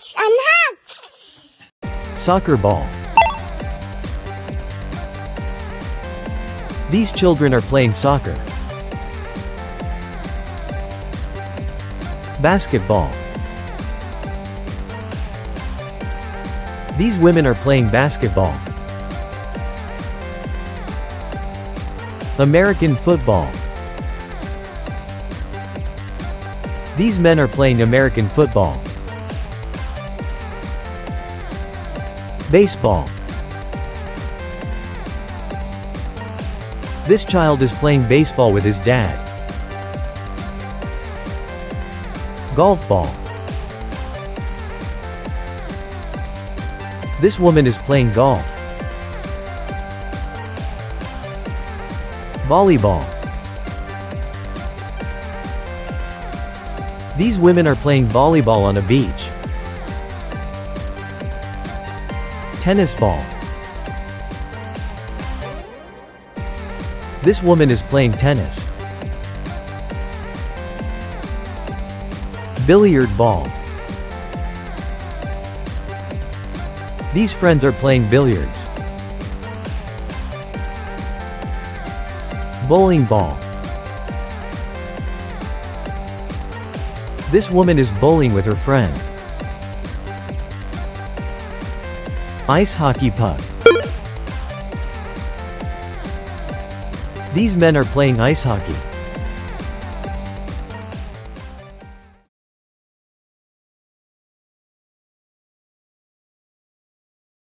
Hugs and hugs. Soccer ball. These children are playing soccer. Basketball. These women are playing basketball. American football. These men are playing American football. Baseball. This child is playing baseball with his dad. Golf ball. This woman is playing golf. Volleyball. These women are playing volleyball on a beach. Tennis ball. This woman is playing tennis. Billiard ball. These friends are playing billiards. Bowling ball. This woman is bowling with her friend. Ice hockey puck. These men are playing ice hockey.